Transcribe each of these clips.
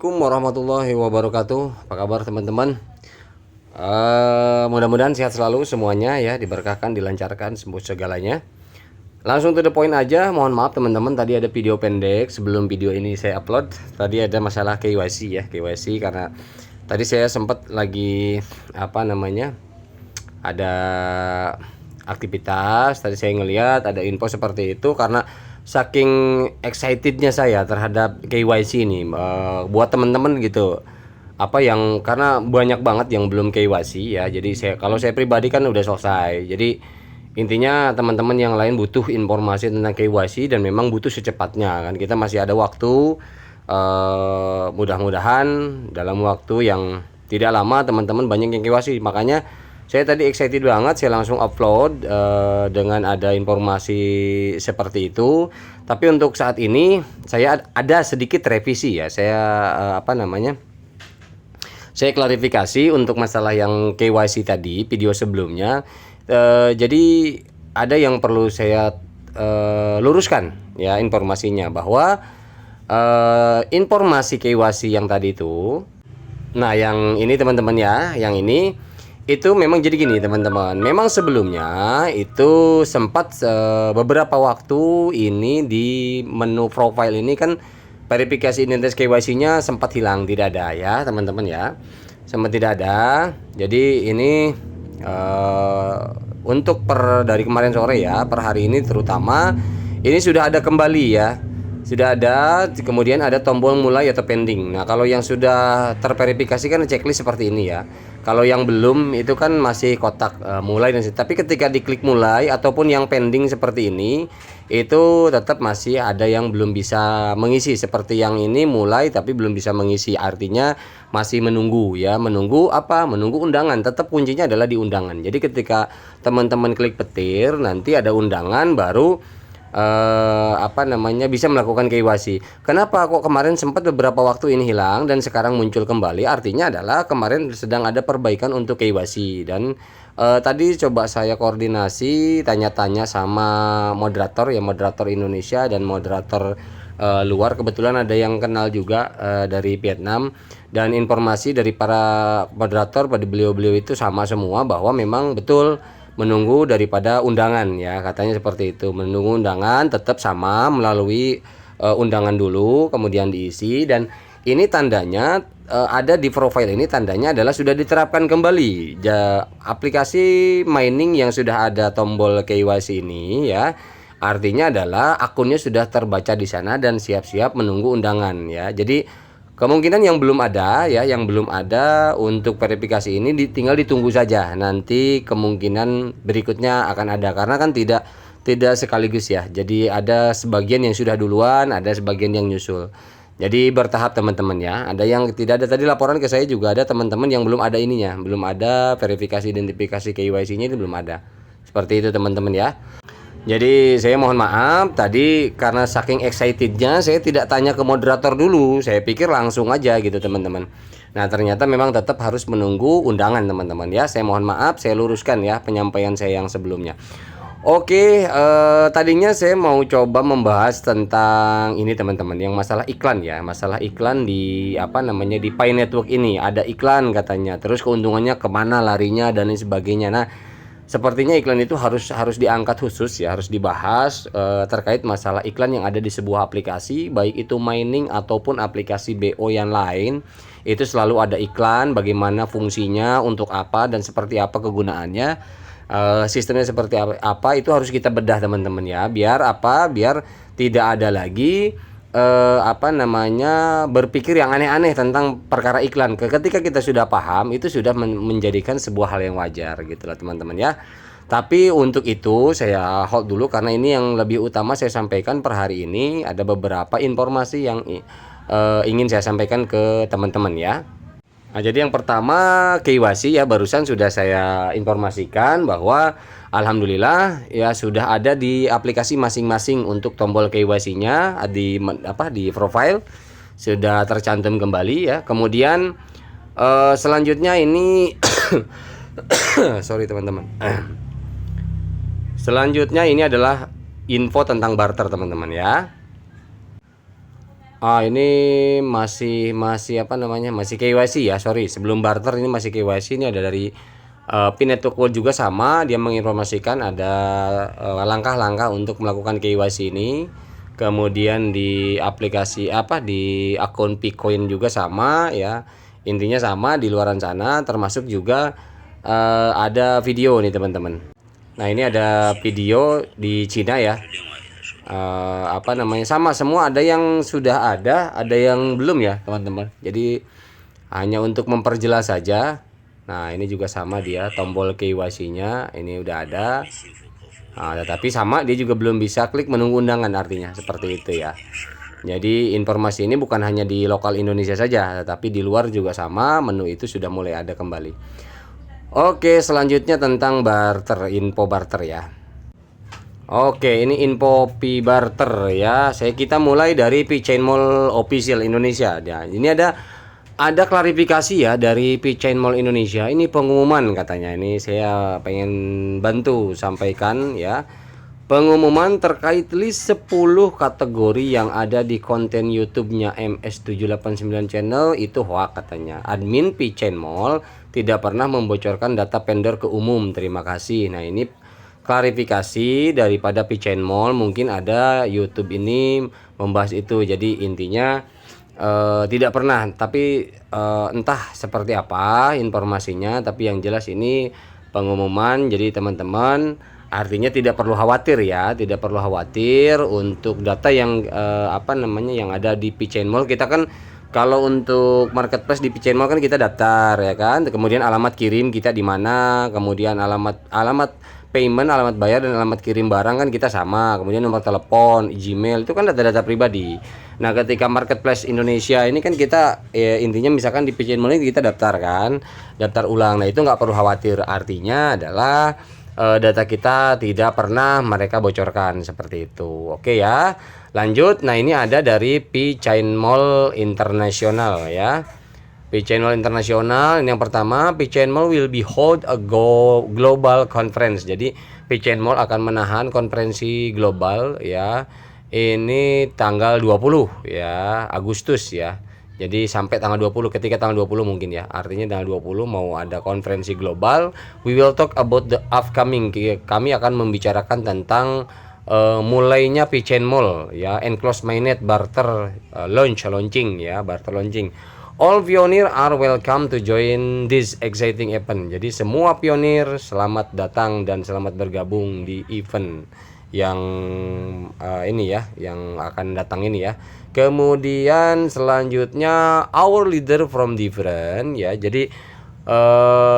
Assalamualaikum warahmatullahi wabarakatuh. Apa kabar teman-teman? Mudah-mudahan sehat selalu semuanya ya, diberkahkan, dilancarkan semua segalanya. Langsung to the point aja. Mohon maaf teman-teman, tadi ada video pendek sebelum video ini saya upload. Tadi ada masalah KYC ya, KYC karena tadi saya sempat lagi ada aktivitas. Tadi saya ngelihat ada info seperti itu karena saking excitednya saya terhadap KYC ini, buat teman-teman gitu, karena banyak banget yang belum KYC ya. Jadi kalau saya pribadi kan udah selesai. Jadi intinya teman-teman yang lain butuh informasi tentang KYC dan memang butuh secepatnya kan. Kita masih ada waktu, mudah-mudahan dalam waktu yang tidak lama teman-teman banyak yang KYC. Makanya saya tadi excited banget, saya langsung upload dengan ada informasi seperti itu. Tapi untuk saat ini saya ada sedikit revisi ya. Saya saya klarifikasi untuk masalah yang KYC tadi video sebelumnya. Jadi ada yang perlu saya luruskan ya informasinya, bahwa informasi KYC yang tadi itu, nah yang ini teman-teman ya, yang ini itu memang jadi gini teman-teman. Memang sebelumnya itu sempat beberapa waktu ini di menu profile ini kan verifikasi identitas KYC-nya sempat hilang, tidak ada ya teman-teman ya, sempat tidak ada. Jadi ini untuk dari kemarin sore ya, per hari ini terutama ini sudah ada kembali ya, sudah ada. Kemudian ada tombol mulai atau pending. Nah kalau yang sudah terverifikasi kan checklist seperti ini ya. Kalau yang belum itu kan masih kotak mulai dan tapi ketika diklik mulai ataupun yang pending seperti ini, itu tetap masih ada yang belum bisa mengisi. Seperti yang ini mulai tapi belum bisa mengisi, artinya masih menunggu ya. Menunggu apa? Menunggu undangan. Tetap kuncinya adalah di undangan. Jadi ketika teman-teman klik petir, nanti ada undangan baru bisa melakukan KYC. Kenapa kok kemarin sempat beberapa waktu ini hilang dan sekarang muncul kembali? Artinya adalah kemarin sedang ada perbaikan untuk KYC. Dan tadi coba saya koordinasi, tanya-tanya sama moderator ya, moderator Indonesia dan moderator luar. Kebetulan ada yang kenal juga dari Vietnam, dan informasi dari para moderator pada beliau-beliau itu sama semua, bahwa memang betul menunggu daripada undangan ya, katanya seperti itu. Menunggu undangan tetap sama, melalui undangan dulu kemudian diisi. Dan ini tandanya ada di profile ini, tandanya adalah sudah diterapkan kembali aplikasi mining yang sudah ada tombol KYC ini ya. Artinya adalah akunnya sudah terbaca di sana dan siap-siap menunggu undangan ya. Jadi kemungkinan yang belum ada ya, yang belum ada untuk verifikasi ini tinggal ditunggu saja. Nanti kemungkinan berikutnya akan ada, karena kan tidak sekaligus ya. Jadi ada sebagian yang sudah duluan, ada sebagian yang nyusul. Jadi bertahap teman-teman ya. Ada yang tidak ada, tadi laporan ke saya juga ada teman-teman yang belum ada ininya, belum ada verifikasi identifikasi KYC-nya, itu belum ada. Seperti itu teman-teman ya. Jadi saya mohon maaf tadi karena saking excitednya saya tidak tanya ke moderator dulu. Saya pikir langsung aja gitu teman-teman. Nah ternyata memang tetap harus menunggu undangan teman-teman ya. Saya mohon maaf, saya luruskan ya penyampaian saya yang sebelumnya. Oke, tadinya saya mau coba membahas tentang ini teman-teman, yang masalah iklan ya. Masalah iklan di di Pi Network ini ada iklan katanya. Terus keuntungannya kemana larinya dan lain sebagainya. Nah sepertinya iklan itu harus diangkat khusus ya, harus dibahas terkait masalah iklan yang ada di sebuah aplikasi, baik itu mining ataupun aplikasi BO yang lain. Itu selalu ada iklan, bagaimana fungsinya, untuk apa dan seperti apa kegunaannya, sistemnya seperti apa, itu harus kita bedah teman-teman ya. Biar tidak ada lagi berpikir yang aneh-aneh tentang perkara iklan. Ketika kita sudah paham, itu sudah menjadikan sebuah hal yang wajar gitu lah teman-teman ya. Tapi untuk itu saya hold dulu, karena ini yang lebih utama saya sampaikan per hari ini. Ada beberapa informasi yang ingin saya sampaikan ke teman-teman ya. Nah, jadi yang pertama KYC ya, barusan sudah saya informasikan bahwa alhamdulillah ya sudah ada di aplikasi masing-masing untuk tombol KYC-nya di profile sudah tercantum kembali ya. Kemudian selanjutnya ini sorry teman-teman. Selanjutnya ini adalah info tentang barter teman-teman ya. Ini masih apa namanya, masih KYC ya, sorry, sebelum barter ini masih KYC. Ini ada dari Pinet Toko juga sama, dia menginformasikan ada langkah-langkah untuk melakukan KYC ini. Kemudian di aplikasi di akun Picoin juga sama ya, intinya sama di luaran sana, termasuk juga ada video nih teman-teman. Nah ini ada video di Cina ya. Sama semua, ada yang sudah ada yang belum ya teman-teman. Jadi hanya untuk memperjelas saja. Nah ini juga sama, dia tombol KYC-nya ini udah ada. Tetapi sama, dia juga belum bisa klik menunggu undangan, artinya seperti itu ya. Jadi informasi ini bukan hanya di lokal Indonesia saja, tetapi di luar juga sama, menu itu sudah mulai ada kembali. Oke, selanjutnya tentang barter, info barter ya. Oke, ini info Pi barter ya. Kita mulai dari Pichain Mall Official Indonesia. Ya, ini ada klarifikasi ya dari Pichain Mall Indonesia. Ini pengumuman katanya. Ini saya pengen bantu sampaikan ya. Pengumuman terkait list 10 kategori yang ada di konten YouTube-nya MS789 Channel itu hoax katanya. Admin Pichain Mall tidak pernah membocorkan data vendor ke umum. Terima kasih. Nah, ini klarifikasi daripada Pichain Mall, mungkin ada YouTube ini membahas itu. Jadi intinya tidak pernah, tapi entah seperti apa informasinya, tapi yang jelas ini pengumuman. Jadi teman-teman, artinya tidak perlu khawatir ya, tidak perlu khawatir untuk data yang yang ada di Pichain Mall. Kita kan kalau untuk marketplace di Pichain Mall kan kita daftar ya kan, kemudian alamat kirim kita di mana, kemudian alamat payment, alamat bayar dan alamat kirim barang kan kita sama, kemudian nomor telepon, Gmail, itu kan data-data pribadi. Nah ketika marketplace Indonesia ini kan kita intinya misalkan di Pichain Mall ini kita daftar kan, daftar ulang. Nah itu nggak perlu khawatir, artinya adalah data kita tidak pernah mereka bocorkan, seperti itu. Oke ya, lanjut. Nah ini ada dari Pichain Mall International ya. Pichain Mall Internasional, ini yang pertama, Pichain Mall will be hold a global conference. Jadi Pichain Mall akan menahan konferensi global ya. Ini tanggal 20 ya, Agustus ya. Jadi sampai tanggal 20, ketika tanggal 20 mungkin ya. Artinya tanggal 20 mau ada konferensi global. We will talk about the upcoming. Kami akan membicarakan tentang mulainya Pichain Mall ya, enclosed mainnet barter launching ya, barter launching. All pionir are welcome to join this exciting event. Jadi semua pionir selamat datang dan selamat bergabung di event yang ini ya, yang akan datang ini ya. Kemudian selanjutnya our leader from different ya. Jadi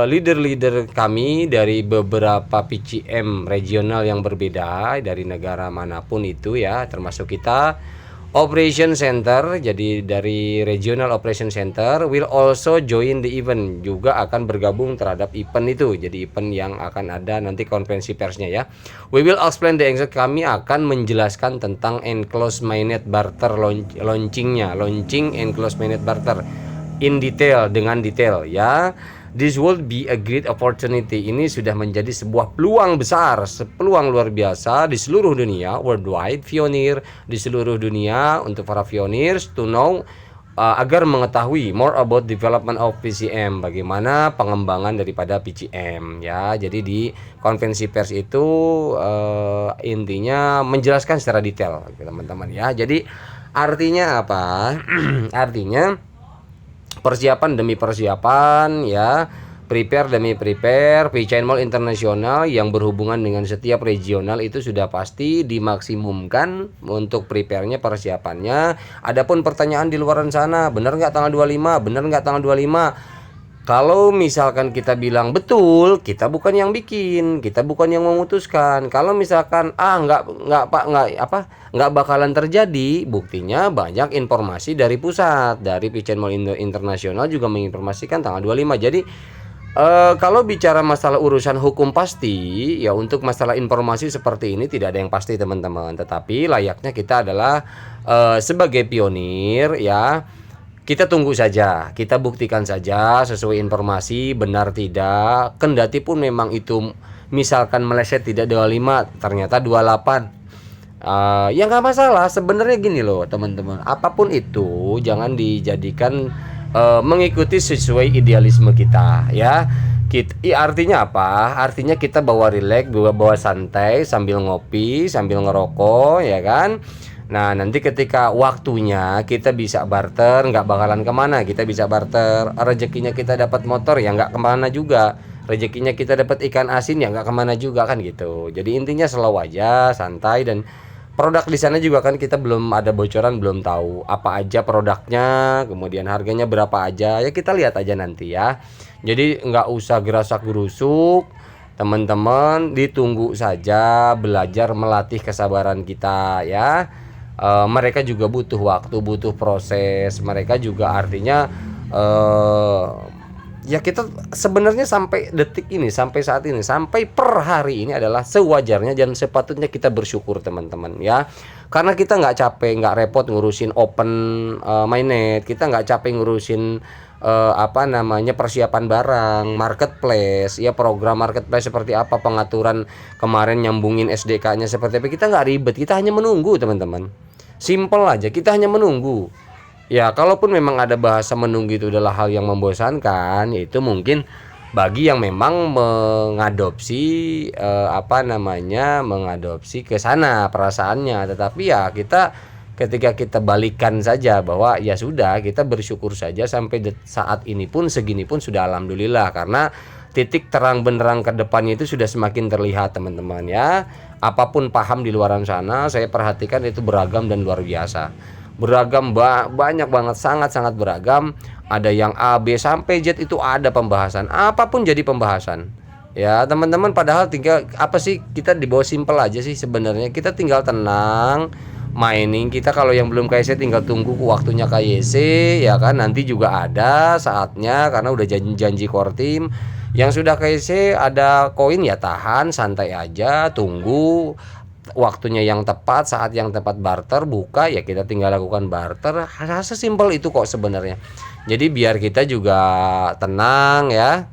leader-leader kami dari beberapa PCM regional yang berbeda dari negara manapun itu ya, termasuk kita. Operation Center, jadi dari Regional Operation Center will also join the event, juga akan bergabung terhadap event itu. Jadi event yang akan ada nanti konferensi persnya ya. We will explain the exact, kami akan menjelaskan tentang enclosed mainnet barter launching enclosed mainnet barter in detail, dengan detail ya. This will be a great opportunity. Ini sudah menjadi sebuah peluang besar, peluang luar biasa di seluruh dunia, worldwide, pionir di seluruh dunia, untuk para pioneers to know, agar mengetahui more about development of PCM, bagaimana pengembangan daripada PCM ya. Jadi di konferensi pers itu intinya menjelaskan secara detail teman-teman ya. Jadi artinya apa? Artinya persiapan demi persiapan ya, prepare demi prepare. Pichain Mall Internasional yang berhubungan dengan setiap regional itu sudah pasti dimaksimumkan untuk prepare-nya, persiapannya. Adapun pertanyaan di luaran sana, benar nggak tanggal 25, benar nggak tanggal 25? Kalau misalkan kita bilang betul, kita bukan yang bikin, kita bukan yang memutuskan. Kalau misalkan nggak bakalan terjadi, buktinya banyak informasi dari pusat, dari Pichain Mall Internasional juga menginformasikan tanggal 25. Jadi kalau bicara masalah urusan hukum pasti ya, untuk masalah informasi seperti ini tidak ada yang pasti teman-teman. Tetapi layaknya kita adalah sebagai pionir ya, kita tunggu saja, kita buktikan saja sesuai informasi benar tidak. Kendati pun memang itu misalkan meleset tidak 25, ternyata 28. Ya nggak masalah sebenarnya gini loh teman-teman, apapun itu jangan dijadikan mengikuti sesuai idealisme kita ya. Artinya apa? Artinya kita bawa rileks, bawa santai sambil ngopi, sambil ngerokok ya kan. Nah nanti ketika waktunya kita bisa barter, nggak bakalan kemana, kita bisa barter. Rezekinya kita dapat motor ya nggak kemana juga, rezekinya kita dapat ikan asin ya nggak kemana juga kan gitu. Jadi intinya slow aja, santai. Dan produk di sana juga kan kita belum ada bocoran, belum tahu apa aja produknya, kemudian harganya berapa aja, ya kita lihat aja nanti ya. Jadi nggak usah gerasak gerusuk, teman-teman, ditunggu saja, belajar melatih kesabaran kita ya. Mereka juga butuh waktu, butuh proses, mereka juga artinya eh, ya kita sebenarnya sampai detik ini, sampai saat ini, sampai per hari ini adalah sewajarnya dan sepatutnya kita bersyukur teman-teman ya. Karena kita nggak capek, nggak repot ngurusin open mainnet, kita nggak capek ngurusin apa namanya persiapan barang, marketplace ya, program marketplace seperti apa, pengaturan kemarin nyambungin SDK-nya seperti apa, kita nggak ribet, kita hanya menunggu teman-teman. Simple aja, kita hanya menunggu. Ya, kalaupun memang ada bahasa menunggu itu adalah hal yang membosankan, yaitu mungkin bagi yang memang mengadopsi apa namanya, mengadopsi ke sana perasaannya. Tetapi ya kita ketika kita balikan saja bahwa ya sudah, kita bersyukur saja sampai saat ini pun, segini pun sudah alhamdulillah, karena titik terang benderang ke depannya itu sudah semakin terlihat teman-teman ya. Apapun paham di luaran sana, saya perhatikan itu beragam dan luar biasa. Beragam, banyak banget, sangat-sangat beragam. Ada yang A, B sampai Z itu ada pembahasan. Apapun jadi pembahasan. Ya, teman-teman, padahal tinggal apa sih, kita dibawa simple aja sih sebenarnya. Kita tinggal tenang mining. Kita kalau yang belum KYC tinggal tunggu waktunya KYC ya kan. Nanti juga ada saatnya karena udah janji core team. Yang sudah KYC ada koin ya tahan, santai aja, tunggu waktunya yang tepat, saat yang tepat barter buka ya kita tinggal lakukan barter. Sesimpel itu kok sebenarnya. Jadi biar kita juga tenang ya.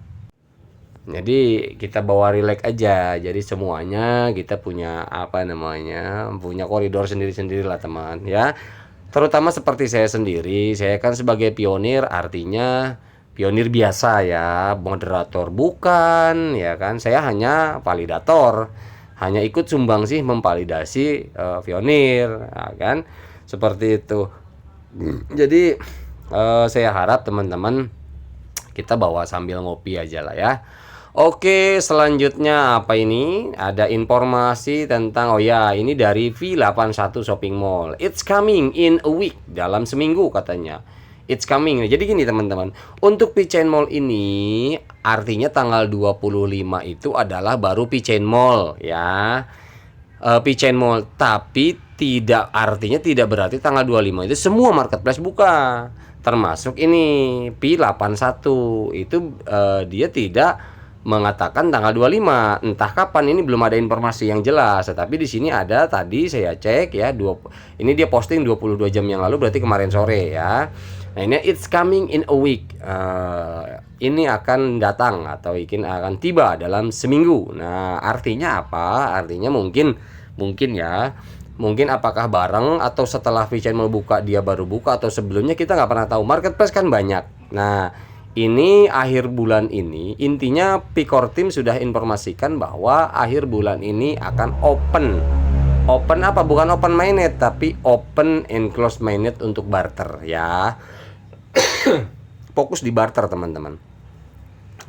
Jadi kita bawa relax aja. Jadi semuanya kita punya apa namanya, punya koridor sendiri-sendiri lah teman ya. Terutama seperti saya sendiri, saya kan sebagai pionir, artinya pionir biasa ya, moderator bukan ya kan. Saya hanya validator, hanya ikut sumbang sih memvalidasi pionir ya kan, seperti itu. Jadi saya harap teman-teman kita bawa sambil ngopi aja lah ya. Oke, selanjutnya apa ini? Ada informasi tentang, oh ya, ini dari V81 Shopping Mall. It's coming in a week, dalam seminggu katanya. It's coming. Jadi gini teman-teman, untuk P-Chain Mall ini artinya tanggal 25 itu adalah baru P-Chain Mall ya. P-Chain Mall, tapi tidak, artinya tidak berarti tanggal 25 itu semua marketplace buka. Termasuk ini P81 itu dia tidak mengatakan tanggal 25, entah kapan, ini belum ada informasi yang jelas. Tapi di sini ada, tadi saya cek ya, ini dia posting 22 jam yang lalu, berarti kemarin sore ya. Nah ini it's coming in a week, ini akan datang atau akan tiba dalam seminggu. Nah artinya apa? Artinya mungkin ya, mungkin apakah bareng atau setelah P-Chain mau buka dia baru buka, atau sebelumnya, kita nggak pernah tahu. Marketplace kan banyak. Nah ini akhir bulan ini, intinya P-Core Team sudah informasikan bahwa akhir bulan ini akan open apa, bukan open mainnet tapi open and close mainnet untuk barter ya. Fokus di barter teman-teman.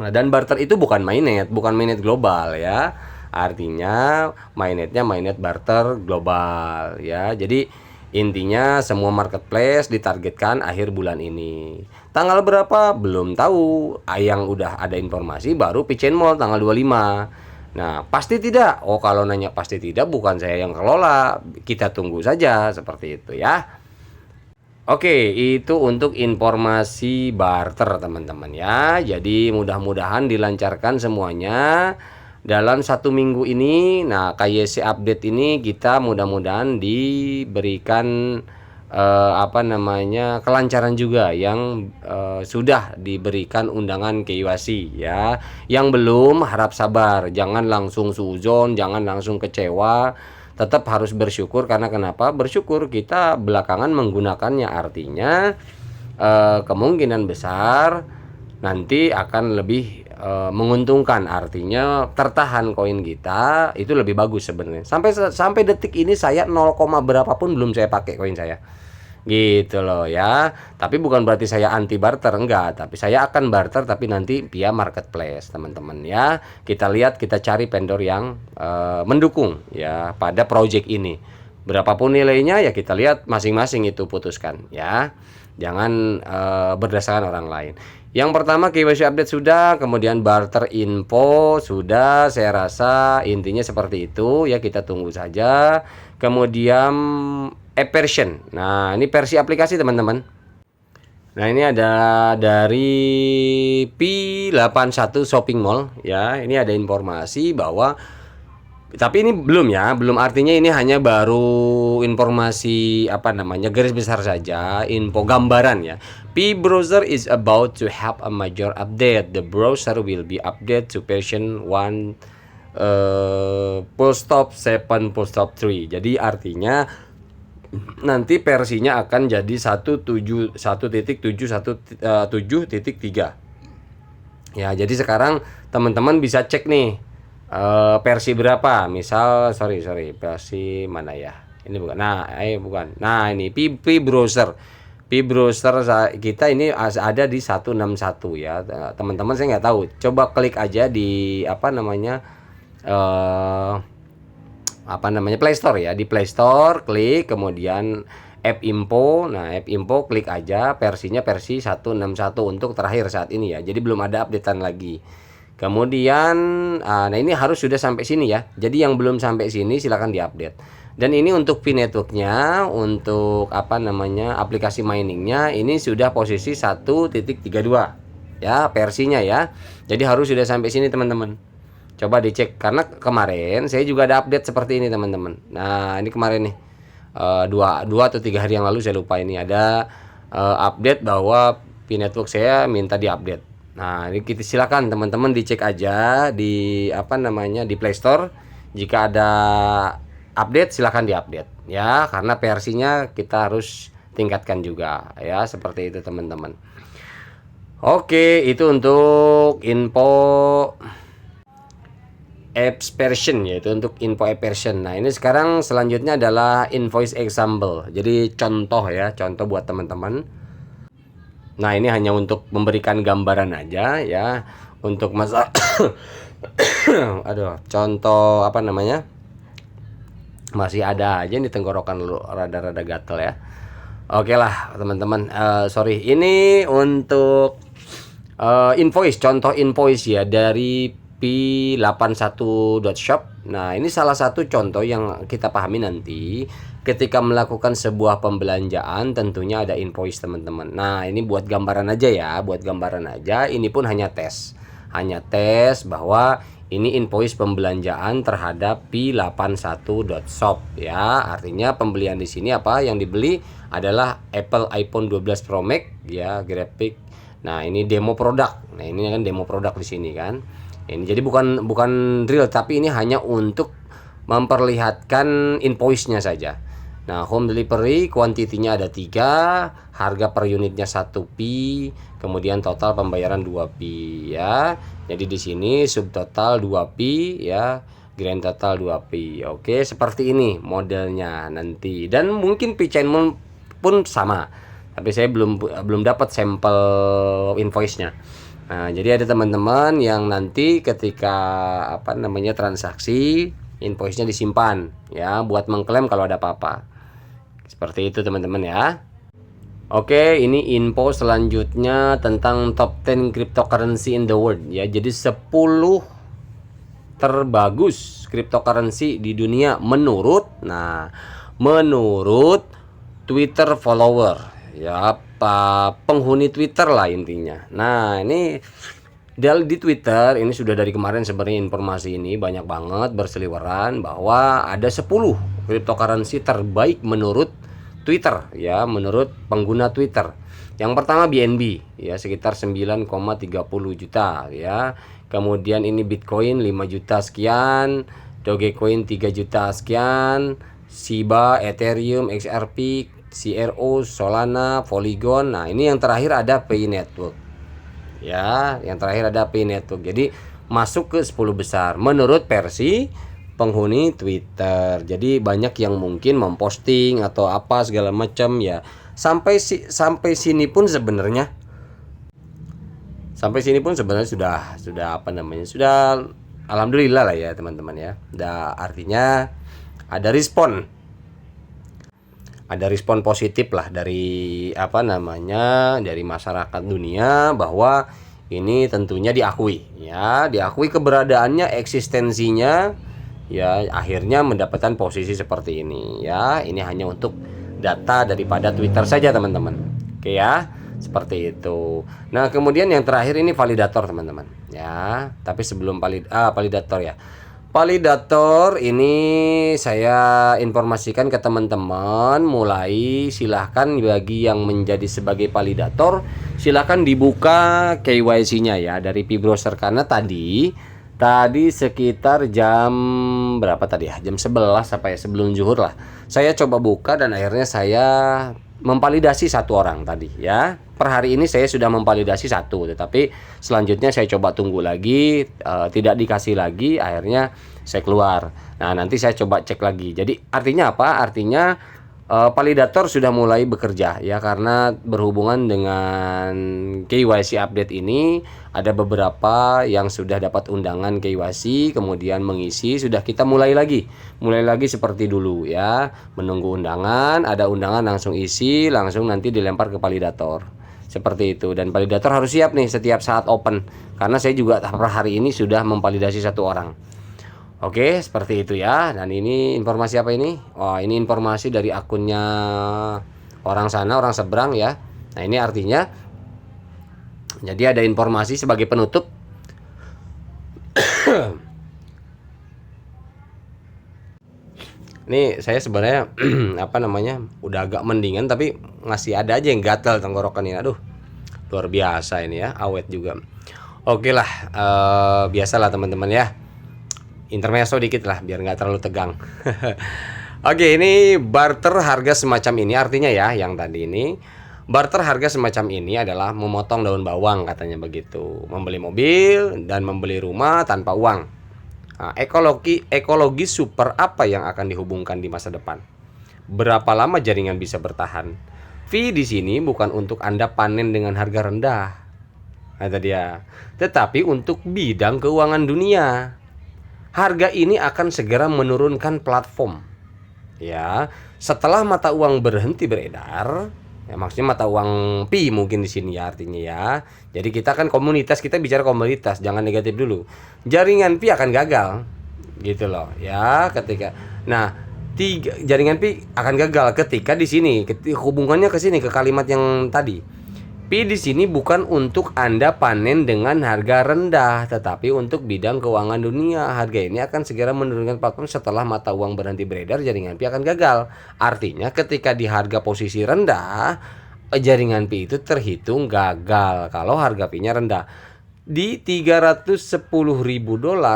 Nah, dan barter itu bukan mainnet global ya. Artinya mainnetnya mainnet barter global ya. Jadi intinya semua marketplace ditargetkan akhir bulan ini. Tanggal berapa belum tahu. Yang udah ada informasi baru P-Chain Mall tanggal 25. Nah, pasti tidak. Oh, kalau nanya pasti tidak, bukan saya yang kelola. Kita tunggu saja, seperti itu ya. Oke, itu untuk informasi barter teman-teman ya. Jadi mudah-mudahan dilancarkan semuanya dalam 1 minggu ini. Nah, KYC update ini kita mudah-mudahan diberikan apa namanya, kelancaran juga yang sudah diberikan undangan KYC ya. Yang belum harap sabar, jangan langsung suzon, jangan langsung kecewa. tetap harus bersyukur. Karena kenapa? Bersyukur kita belakangan menggunakannya, artinya kemungkinan besar nanti akan lebih menguntungkan, artinya tertahan koin kita itu lebih bagus sebenarnya. Sampai detik ini saya 0, berapapun belum saya pakai koin saya. Gitu loh ya. Tapi bukan berarti saya anti barter, enggak, tapi saya akan barter tapi nanti via marketplace, teman-teman ya. Kita lihat, kita cari vendor yang mendukung ya pada project ini. Berapapun nilainya ya kita lihat masing-masing itu putuskan ya. Jangan berdasarkan orang lain. Yang pertama KYC update sudah, kemudian barter info sudah, saya rasa intinya seperti itu ya, kita tunggu saja. Kemudian version. Nah, ini versi aplikasi teman-teman. Nah, ini ada dari P81 Shopping Mall ya. Ini ada informasi bahwa, tapi ini belum ya, belum, artinya ini hanya baru informasi apa namanya, garis besar saja, info gambaran ya. P browser is about to have a major update. The browser will be updated to version 1 7.3. Jadi artinya nanti versinya akan jadi 1.7.7.3 ya. Jadi sekarang teman-teman bisa cek nih versi berapa, misal versi mana ya, ini bukan, bukan, nah ini P browser kita ini ada di 161 ya teman-teman. Saya nggak tahu, coba klik aja di apa namanya Play Store ya, di Play Store klik, kemudian app info. Nah, app info klik aja, versinya versi 161 untuk terakhir saat ini ya. Jadi belum ada updatean lagi. Kemudian nah ini harus sudah sampai sini ya. Jadi yang belum sampai sini silakan diupdate. Dan ini untuk P-networknya, untuk apa namanya aplikasi miningnya, ini sudah posisi 1.32 ya versinya ya. Jadi harus sudah sampai sini teman-teman. Coba dicek, karena kemarin saya juga ada update seperti ini teman-teman. Nah, ini kemarin nih dua atau 3 hari yang lalu, saya lupa, ini ada update bahwa P-network saya minta diupdate. Nah, ini kita silakan teman-teman dicek aja di apa namanya di Play Store. Jika ada update silakan diupdate ya, karena versinya kita harus tingkatkan juga ya, seperti itu teman-teman. Oke, itu untuk info apps version, yaitu untuk info app version. Nah, ini sekarang selanjutnya adalah invoice example. Jadi contoh ya, contoh buat teman-teman. Nah, ini hanya untuk memberikan gambaran aja ya, untuk masa aduh, contoh apa namanya, masih ada aja nih tenggorokan lu, rada-rada gatel ya. Oke lah teman-teman, sorry, ini untuk invoice, contoh invoice ya dari P81.shop. Nah, ini salah satu contoh yang kita pahami nanti ketika melakukan sebuah pembelanjaan, tentunya ada invoice teman-teman. Nah, ini buat gambaran aja ya, buat gambaran aja. Ini pun hanya tes bahwa ini invoice pembelanjaan terhadap P81.shop ya. Artinya pembelian di sini apa yang dibeli adalah Apple iPhone 12 Pro Max ya, grafik. Nah, ini demo produk. Nah, ini kan demo produk di sini kan. Ini jadi bukan real, tapi ini hanya untuk memperlihatkan invoice-nya saja. Nah, home delivery kuantitinya ada 3, harga per unitnya 1 P, kemudian total pembayaran 2 P ya. Jadi di sini subtotal 2 P ya, grand total 2 P. Oke, seperti ini modelnya nanti. Dan mungkin P chain pun sama. Tapi saya belum dapat sampel invoice-nya. Nah, jadi ada teman-teman yang nanti ketika apa namanya transaksi, invoice-nya disimpan ya buat mengklaim kalau ada apa-apa. Seperti itu teman-teman ya. Oke, ini info selanjutnya tentang top 10 cryptocurrency in the world ya. Jadi 10 terbagus cryptocurrency di dunia menurut Twitter follower ya, penghuni Twitter lah intinya. Nah, ini di Twitter ini sudah dari kemarin sebenarnya informasi ini banyak banget berseliweran bahwa ada 10 cryptocurrency terbaik menurut Twitter ya, menurut pengguna Twitter. Yang pertama BNB ya, sekitar 9,30 juta ya. Kemudian ini Bitcoin 5 juta sekian. Dogecoin 3 juta sekian, Shiba, Ethereum, XRP, CRO, Solana, Polygon. Nah, ini yang terakhir ada Pay Network. Ya, yang terakhir ada Pay Network. Jadi masuk ke 10 besar menurut versi penghuni Twitter. Jadi banyak yang mungkin memposting atau apa segala macam ya. Sampai sini pun sebenarnya sudah apa namanya? Sudah alhamdulillah lah ya, teman-teman ya. Artinya ada respon positif lah dari apa namanya, dari masyarakat dunia, bahwa ini tentunya diakui keberadaannya, eksistensinya ya, akhirnya mendapatkan posisi seperti ini ya. Ini hanya untuk data daripada Twitter saja, teman-teman. Oke ya, seperti itu. Nah, kemudian yang terakhir ini validator, teman-teman ya. Tapi sebelum validator ya, validator ini saya informasikan ke teman-teman, mulai silahkan bagi yang menjadi sebagai validator, silahkan dibuka KYC-nya ya dari P-Browser. Karena tadi sekitar jam berapa tadi ya, jam 11 apa ya, sebelum zuhur lah, saya coba buka dan akhirnya saya memvalidasi satu orang tadi ya. Per hari ini saya sudah memvalidasi satu, tetapi selanjutnya saya coba tunggu lagi, tidak dikasih lagi, akhirnya saya keluar. Nah, nanti saya coba cek lagi. Jadi artinya apa? Artinya validator sudah mulai bekerja ya, karena berhubungan dengan KYC update ini ada beberapa yang sudah dapat undangan KYC, kemudian mengisi, sudah kita mulai lagi seperti dulu ya, menunggu undangan, ada undangan langsung isi, langsung nanti dilempar ke validator seperti itu. Dan validator harus siap nih setiap saat open, karena saya juga per hari ini sudah memvalidasi satu orang. Oke, seperti itu ya. Dan ini informasi apa ini? Oh, ini informasi dari akunnya orang sana, orang seberang ya. Nah, ini artinya jadi ada informasi sebagai penutup. Ini saya sebenarnya apa namanya, udah agak mendingan, tapi masih ada aja yang gatal tenggorokan ini. Aduh, luar biasa ini ya, awet juga. Oke lah, biasalah teman-teman ya, intermezzo dikit lah biar nggak terlalu tegang. Oke, ini barter harga semacam ini artinya ya, yang tadi ini barter harga semacam ini adalah memotong daun bawang, katanya begitu. Membeli mobil dan membeli rumah tanpa uang. Nah, ekologi super apa yang akan dihubungkan di masa depan? Berapa lama jaringan bisa bertahan? Fee di sini bukan untuk Anda panen dengan harga rendah, kata dia, tetapi untuk bidang keuangan dunia. Harga ini akan segera menurunkan platform. Ya, setelah mata uang berhenti beredar, ya maksudnya mata uang pi mungkin di sini ya artinya ya. Jadi kita kan komunitas, kita bicara komunitas, jangan negatif dulu. Jaringan pi akan gagal, gitu loh ya. Jaringan pi akan gagal ketika di sini, hubungannya ke sini, ke kalimat yang tadi. Pi di sini bukan untuk Anda panen dengan harga rendah, tetapi untuk bidang keuangan dunia. Harga ini akan segera menurunkan platform setelah mata uang berhenti beredar, jaringan pi akan gagal. Artinya ketika di harga posisi rendah, jaringan pi itu terhitung gagal kalau harga pi-nya rendah. Di $310.000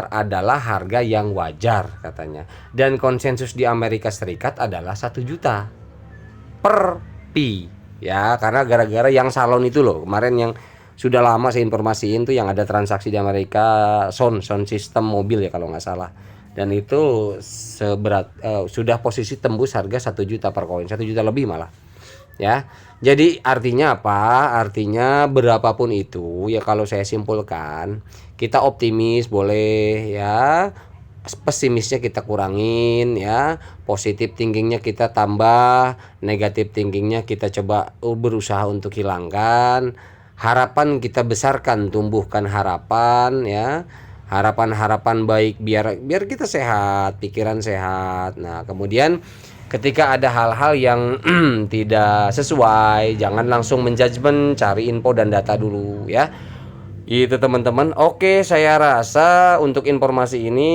adalah harga yang wajar katanya. Dan konsensus di Amerika Serikat adalah 1 juta per pi. Ya, karena gara-gara yang salon itu loh, kemarin yang sudah lama saya informasiin tuh, yang ada transaksi di Amerika, sound system mobil ya kalau nggak salah. Dan itu sudah posisi tembus harga 1 juta per koin, 1 juta lebih malah. Ya. Jadi artinya apa? Artinya berapapun itu ya, kalau saya simpulkan, kita optimis boleh ya, pesimisnya kita kurangin ya, positif thinkingnya kita tambah, negatif thinkingnya kita coba berusaha untuk hilangkan, harapan kita besarkan, tumbuhkan harapan ya, harapan baik biar kita sehat, pikiran sehat. Nah, kemudian ketika ada hal-hal yang tidak sesuai, jangan langsung menjudgment, cari info dan data dulu ya. Itu teman-teman. Oke, saya rasa untuk informasi ini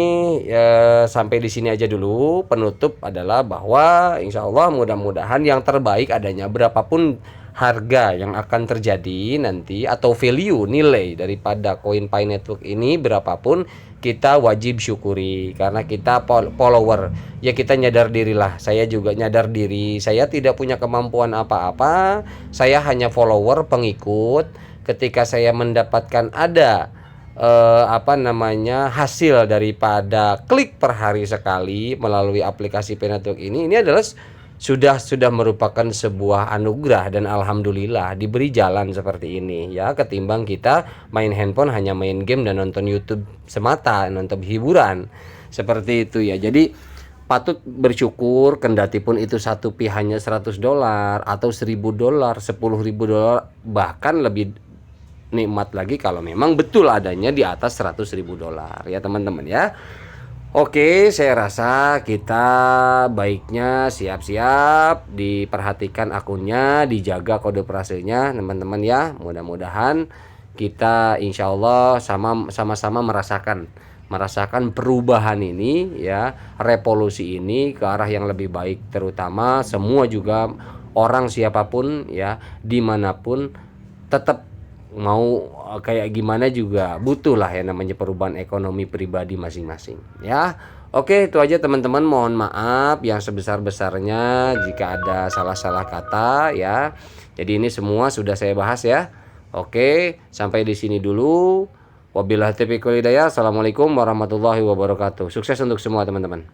sampai di sini aja dulu. Penutup adalah bahwa insya Allah mudah-mudahan yang terbaik adanya, berapapun harga yang akan terjadi nanti atau value nilai daripada koin Pi Network ini berapapun, kita wajib syukuri karena kita follower. Ya kita nyadar dirilah. Saya juga nyadar diri. Saya tidak punya kemampuan apa-apa. Saya hanya follower, pengikut. Ketika saya mendapatkan ada hasil daripada klik per hari sekali melalui aplikasi Pi Network ini adalah sudah merupakan sebuah anugerah dan alhamdulillah diberi jalan seperti ini ya, ketimbang kita main handphone hanya main game dan nonton YouTube semata, nonton hiburan seperti itu ya. Jadi patut bersyukur kendati pun itu satu pi hanya $100 atau $1000, $10.000, bahkan lebih nikmat lagi kalau memang betul adanya di atas $100.000 ya teman-teman ya. Oke, saya rasa kita baiknya siap-siap diperhatikan akunnya, dijaga kode operasinya teman-teman ya. Mudah-mudahan kita insya Allah sama-sama merasakan perubahan ini ya, revolusi ini ke arah yang lebih baik, terutama semua juga orang siapapun ya, dimanapun tetap mau kayak gimana juga butuh lah ya namanya perubahan ekonomi pribadi masing-masing ya. Oke, itu aja teman-teman, mohon maaf yang sebesar-besarnya jika ada salah-salah kata ya. Jadi ini semua sudah saya bahas ya. Oke, sampai di sini dulu. Wabillahi taufiq wal hidayah. Assalamualaikum warahmatullahi wabarakatuh. Sukses untuk semua teman-teman.